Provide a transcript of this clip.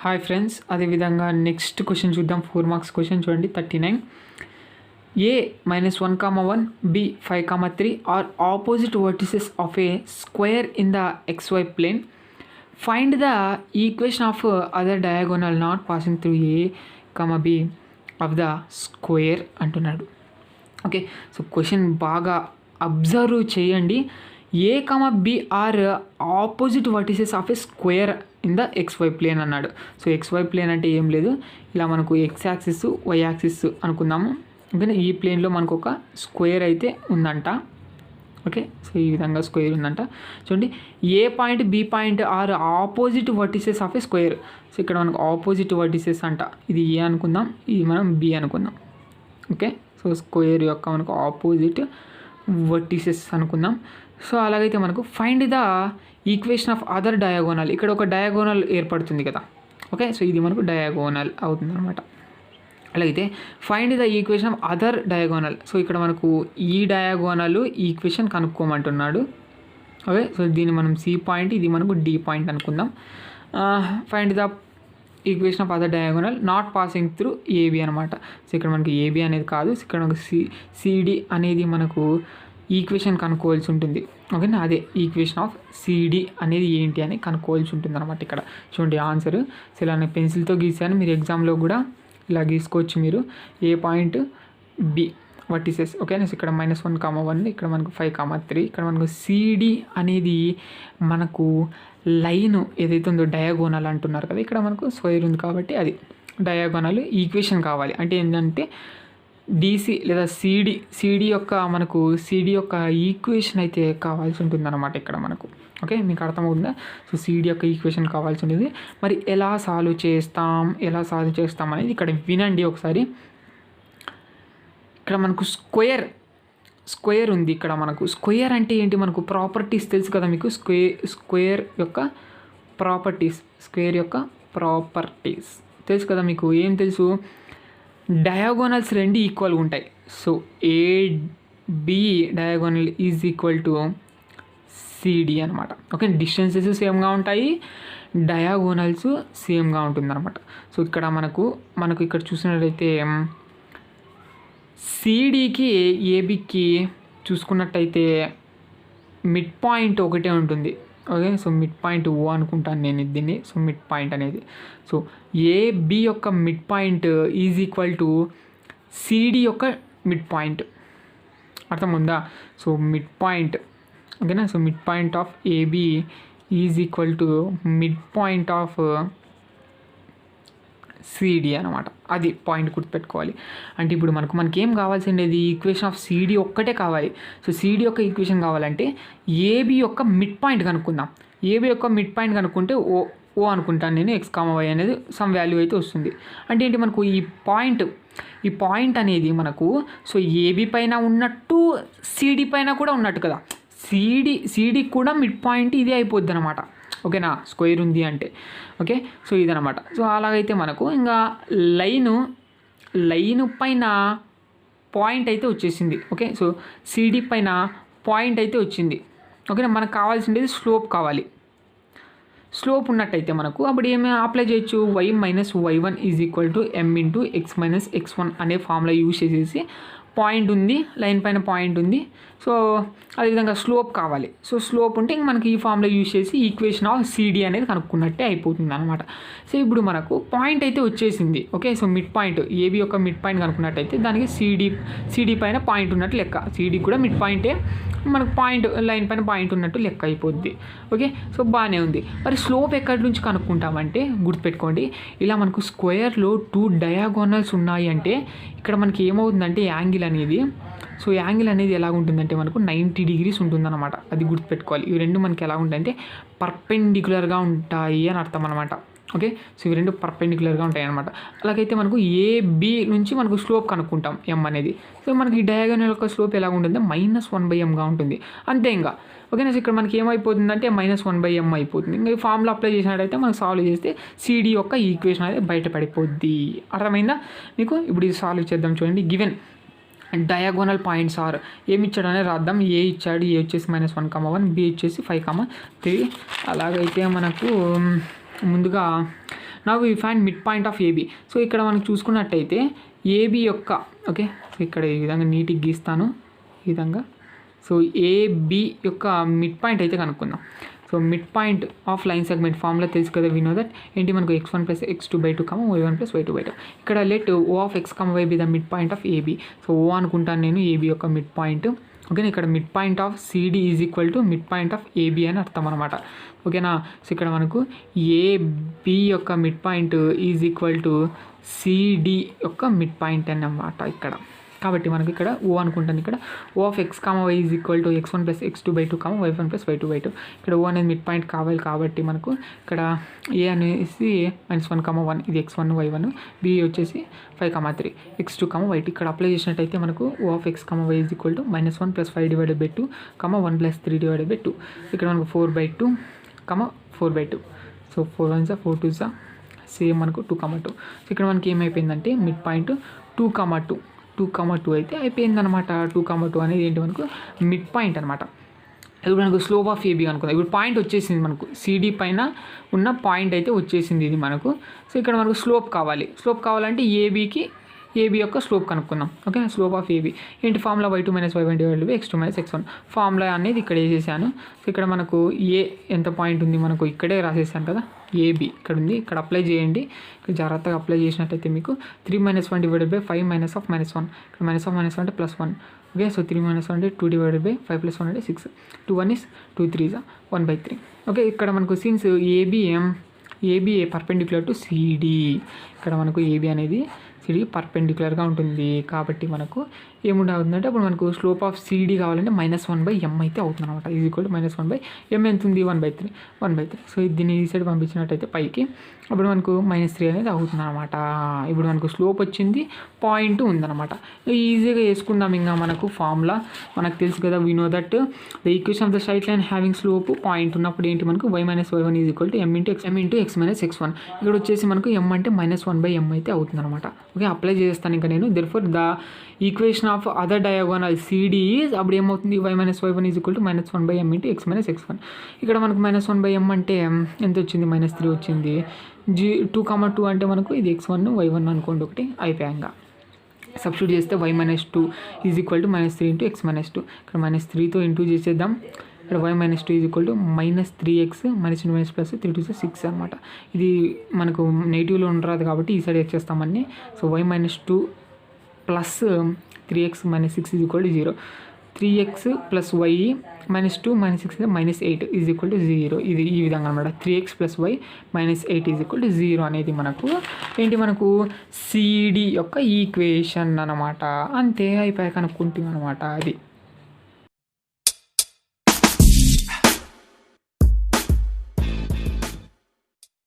Hi friends, అదేవిధంగా next question చూద్దాం. 4 marks question చూడండి. 39. A -1, B 5, 3 are opposite vertices of a square in the xy plane. Find the equation of other diagonal not passing through A, B of the square అంటున్నాడు. Okay, so question బాగా observe చేయండి. A B are opposite vertices of a square in the XY plane అన్నాడు. So XY plane అంటే ఏం లేదు, ఇలా మనకు X axis Y axis అనుకుందాము. ఓకేనా, ఈ ప్లేన్లో మనకు ఒక స్క్వేర్ అయితే ఉందంట. ఓకే, సో ఈ విధంగా స్క్వేర్ ఉందంట. చూడండి, A point B point are opposite vertices of a square. So ఇక్కడ మనకు ఆపోజిట్ వర్టిసెస్ అంట. ఇది ఏ అనుకుందాం, ఇది మనం బి అనుకుందాం. ఓకే, సో స్క్వేర్ యొక్క మనకు ఆపోజిట్ వర్టిసెస్ అనుకుందాం. సో అలాగైతే మనకు find the equation of other diagonal. ఇక్కడ ఒక డయాగోనల్ ఏర్పడుతుంది కదా. ఓకే, సో ఇది మనకు డయాగోనల్ అవుతుంది అనమాట. అలాగైతే find the equation of other diagonal. So ఇక్కడ మనకు ఈ డయాగోనల్ ఈక్వేషన్ కనుక్కోమంటున్నాడు. ఓకే, సో దీన్ని మనం సి పాయింట్, ఇది మనకు డి పాయింట్ అనుకుందాం. Find the equation of other diagonal not passing through AB అనమాట. సో ఇక్కడ మనకి ఏబి అనేది కాదు, ఇక్కడ మనకు సిడి అనేది మనకు ఈక్వేషన్ కనుక్కోవాల్సి ఉంటుంది. ఓకేనా, అదే ఈక్వేషన్ ఆఫ్ సిడి అనేది ఏంటి అని కనుక్కోవాల్సి ఉంటుంది అనమాట. ఇక్కడ చూడండి ఆన్సర్. సో ఇలా నేను పెన్సిల్తో గీసాను, మీరు ఎగ్జామ్లో కూడా ఇలా గీసుకోవచ్చు మీరు. ఏ పాయింట్ బి వర్టిసెస్. ఓకేనా, సో ఇక్కడ -1, ఇక్కడ మనకు 5, 3. ఇక్కడ మనకు సిడి అనేది మనకు లైన్ ఏదైతే ఉందో డయాగోనల్ అంటున్నారు కదా, ఇక్కడ మనకు స్క్వేర్ ఉంది కాబట్టి అది డయాగోనల్ ఈక్వేషన్ కావాలి. అంటే ఏంటంటే డిసి లేదా సిడి యొక్క మనకు సిడి యొక్క ఈక్వేషన్ అయితే కావాల్సి ఉంటుందన్నమాట ఇక్కడ మనకు. ఓకే, మీకు అర్థమవుతుందా? సో సిడి యొక్క ఈక్వేషన్ కావాల్సి ఉంటుంది. మరి ఎలా సాల్వ్ చేస్తాం అనేది ఇక్కడ వినండి ఒకసారి. ఇక్కడ మనకు స్క్వేర్ ఉంది. ఇక్కడ మనకు స్క్వేర్ అంటే ఏంటి, మనకు ప్రాపర్టీస్ తెలుసు కదా మీకు. స్క్వేర్ యొక్క ప్రాపర్టీస్ తెలుసు కదా మీకు. ఏం తెలుసు, డయాగోనల్స్ రెండు ఈక్వల్గా ఉంటాయి. So AB diagonal is equal to CD అనమాట. ఓకే, డిస్టెన్సెస్ సేమ్గా ఉంటాయి, డయాగోనల్స్ సేమ్గా ఉంటుంది అనమాట. సో ఇక్కడ మనకు ఇక్కడ చూసినట్లయితే సిడికి ఏబికి చూసుకున్నట్టయితే మిడ్ పాయింట్ ఒకటే ఉంటుంది. Okay, so mid point O అనుకుంటాను నేను దీన్ని. సో మిడ్ పాయింట్ అనేది, సో ఏబి యొక్క mid point is equal to CD యొక్క మిడ్ పాయింట్. అర్థముందా? సో మిడ్ పాయింట్, ఓకేనా. So mid point of AB is equal to mid point of CD అనమాట. అది పాయింట్ గుర్తుపెట్టుకోవాలి. అంటే ఇప్పుడు మనకి ఏం కావాల్సిండేది, ఈక్వేషన్ ఆఫ్ సిడి ఒక్కటే కావాలి. సో సిడి యొక్క ఈక్వేషన్ కావాలంటే ఏబి యొక్క మిడ్ పాయింట్ కనుక్కుందాం. ఏబి యొక్క మిడ్ పాయింట్ కనుక్కుంటే ఓ అనుకుంటాను నేను, X, Y అనేది సమ్ వాల్యూ అయితే వస్తుంది. అంటే ఏంటి, మనకు ఈ పాయింట్ అనేది మనకు సో ఏబి పైన ఉన్నట్టు సిడి పైన కూడా ఉన్నట్టు కదా. సిడి కూడా మిడ్ పాయింట్ ఇది అయిపోద్ది అనమాట. ఓకేనా, స్క్వేర్ ఉంది అంటే. ఓకే, సో ఇదనమాట. సో అలాగైతే మనకు ఇంకా లైను పైన పాయింట్ అయితే వచ్చేసింది. ఓకే, సో సిడి పైన పాయింట్ అయితే వచ్చింది. ఓకేనా, మనకు కావాల్సింది స్లోప్ కావాలి. స్లోప్ ఉన్నట్టయితే మనకు అప్పుడు ఏమి అప్లై చేయొచ్చు, y - y1 is equal to m into x - x1 అనే ఫార్ములా యూజ్ చేసేసి, పాయింట్ ఉంది, లైన్ పైన పాయింట్ ఉంది. సో అదేవిధంగా స్లోప్ కావాలి. సో స్లోప్ ఉంటే ఇంక మనకి ఈ ఫార్ములా యూజ్ చేసి ఈక్వేషన్ ఆఫ్ సిడి అనేది కనుక్కున్నట్టే అయిపోతుంది అనమాట. సో ఇప్పుడు మనకు పాయింట్ అయితే వచ్చేసింది. Okay, so mid point AB యొక్క మిడ్ పాయింట్ కనుక్కున్నట్టయితే దానికి సిడి పైన పాయింట్ ఉన్నట్టు లెక్క. సిడి కూడా మిడ్ పాయింటే, మనకు పాయింట్ లైన్ పైన పాయింట్ ఉన్నట్టు లెక్క అయిపోద్ది. ఓకే, సో బాగానే ఉంది. మరి స్లోప్ ఎక్కడి నుంచి కనుక్కుంటామంటే గుర్తుపెట్టుకోండి, ఇలా మనకు స్క్వేర్లో 2 డయాగోనల్స్ ఉన్నాయి అంటే ఇక్కడ మనకి ఏమవుతుందంటే యాంగిల్ అనేది, సో యాంగిల్ అనేది ఎలా ఉంటుందంటే మనకు 90 డిగ్రీస్ ఉంటుందన్నమాట. అది గుర్తుపెట్టుకోవాలి. ఇవి రెండు మనకి ఎలా ఉంటాయంటే పర్పెండిక్యులర్గా ఉంటాయి అని అర్థం అనమాట. ఓకే, సో ఇవి రెండు పర్పెండిక్యులర్గా ఉంటాయి అనమాట. అలాగైతే మనకు ఏబి నుంచి మనకు స్లోప్ కనుక్కుంటాం m అనేది. సో మనకి ఈ డయాగోనల్ యొక్క స్లోప్ ఎలా ఉంటుందంటే -1/mగా ఉంటుంది. అంతే ఇంకా. ఓకేనా, సో ఇక్కడ మనకి ఏమైపోతుందంటే -1/m అయిపోతుంది. ఇంకా ఈ ఫార్ములా అప్లై చేసినట్టయితే మనకు సాల్వ్ చేస్తే సిడి యొక్క ఈక్వేషన్ అనేది బయటపడిపోద్ది. అర్థమైందా మీకు? ఇప్పుడు ఇది సాల్వ్ చేద్దాం. చూడండి, గివెన్ డయాగోనల్ పాయింట్స్ ఆర్ ఏమి ఇచ్చాడు అనేది రాద్దాం. ఏ ఇచ్చాడు, ఏ వచ్చేసి -1, 1, బి వచ్చేసి 5, 3. అలాగైతే మనకు ముందుగా now we find mid point of AB. So ఇక్కడ మనం చూసుకున్నట్టయితే ఏబీ యొక్క ఓకే, సో ఇక్కడ ఈ విధంగా నీట్గా గీస్తాను ఈ విధంగా. సో ఏబి యొక్క మిడ్ పాయింట్ అయితే కనుక్కుందాం. So mid point of line segment formula తెలుసు కదా, వి నో దట్ ఏంటి మనకు x1 + x2/2 y1 + y2/2. ఇక్కడ let O of x, y be the mid point of AB. So O అనుకుంటాను నేను ఏబి యొక్క మిడ్ పాయింట్. ఓకేనా, ఇక్కడ mid point of CD is equal to mid point of AB అని అర్థం అనమాట. ఓకేనా, సో ఇక్కడ మనకు ఏబి యొక్క mid point is equal to CD యొక్క మిడ్ పాయింట్ అన్నమాట ఇక్కడ. కాబట్టి మనకి ఇక్కడ ఓ అనుకుంటాను. ఇక్కడ O of x, y is equal to x1 + x2/2 y1 + y2/2. ఇక్కడ ఓ అనేది మిడ్ పాయింట్ కావాలి కాబట్టి మనకు ఇక్కడ ఏ అనేసి -1, 1 ఇది x1 y1, బి వచ్చేసి 5, 3 x2, y2. ఇక్కడ అప్లై చేసినట్టయితే మనకు O of x, y is equal to -1 + 5/2, 1 + 3/2. ఇక్కడ మనకు 4/2, 4/2. సో 4 1 4 2 సేమ్ మనకు 2, 2. సో ఇక్కడ మనకి ఏమైపోయిందంటే మిడ్ పాయింట్ 2, 2 అయితే అయిపోయిందనమాట. 2, 2 అనేది ఏంటి మనకు మిడ్ పాయింట్ అనమాట. ఇప్పుడు మనకు స్లోప్ ఆఫ్ ఏబీ అనుకుందాం. ఇప్పుడు పాయింట్ వచ్చేసింది మనకు సిడి పైన ఉన్న పాయింట్ అయితే వచ్చేసింది ఇది మనకు. సో ఇక్కడ మనకు స్లోప్ కావాలంటే ఏబీ యొక్క స్లోప్ కనుక్కుందాం. ఓకే, స్లోప్ ఆఫ్ ఏబీ ఏంటి formula y2 - y1 / x2 - x1 formula అనేది ఇక్కడ వేసేసాను. సో ఇక్కడ మనకు ఏ ఎంత పాయింట్ ఉంది మనకు ఇక్కడే రాసేసాను కదా, ఏబీ ఇక్కడ ఉంది. ఇక్కడ అప్లై చేయండి. ఇక్కడ జాగ్రత్తగా అప్లై చేసినట్టయితే మీకు 3 - 1 / 5 - -1. ఇక్కడ -1 అంటే +1. ఓకే, సో 3 - 1 అంటే 2 / 5 + 1 అంటే 6. 2 1 is 2 3 1/3. ఓకే, ఇక్కడ మనకు since AB perpendicular to CD, ఇక్కడ మనకు ఏబీ అనేది సిడి పర్పెండిక్యులర్గా ఉంటుంది. కాబట్టి మనకు ఏముంటుందంటే అప్పుడు మనకు స్లోప్ ఆఫ్ సిడి కావాలంటే -1/m అయితే అవుతుంది అనమాట. ఈజ్ ఈక్వల్ టు -1/m ఎంత ఉంది 1/3. సో దీన్ని ఈ సైడ్ పంపించినట్టయితే పైకి అప్పుడు మనకు -3 అనేది అవుతుంది అనమాట. ఇప్పుడు మనకు స్లోప్ వచ్చింది, పాయింట్ ఉందన్నమాట. ఈజీగా వేసుకుందాం. ఇంకా మనకు ఫార్ములా మనకు తెలుసు కదా, we know that the equation of the straight line having slope point ఉన్నప్పుడు ఏంటి మనకు y - y1 is equal to m × x - x1. ఇక్కడ వచ్చేసి మనకు m అంటే -1/m అయితే అవుతుంది అనమాట. ఓకే, అప్లై చేస్తాను ఇంకా నేను. Therefore the equation of other diagonal CD is అప్పుడు ఏమవుతుంది y - y1 is equal to -1/m × x - x1. ఇక్కడ మనకు -1/m అంటే ఎంత వచ్చింది, -3 వచ్చింది. 2, 2 అంటే మనకు ఇది x1 y1 అనుకోండి, ఒకటి అయిపోయాక సబ్స్టిట్యూట్ చేస్తే y - 2 is equal to -3 × x - 2. ఇక్కడ -3తో ఇంటూ చేసేద్దాం. ఇక్కడ y - 2 is equal to -3x -2 3 2 6 అనమాట. ఇది మనకు నెగిటివ్లో ఉండరాదు కాబట్టి ఈ సైడ్ వచ్చేస్తామని. So y - 2 + 3x - 6 is equal to 0. 3x + y - 2 - 6 -8 is equal to 0. ఇది ఈ విధంగా అనమాట. 3x + y - 8 is equal to 0 అనేది మనకు ఏంటి మనకు సిడి యొక్క ఈక్వేషన్ అనమాట. అంతే, అయిపోయి కనుక్కుంటాం అనమాట. అది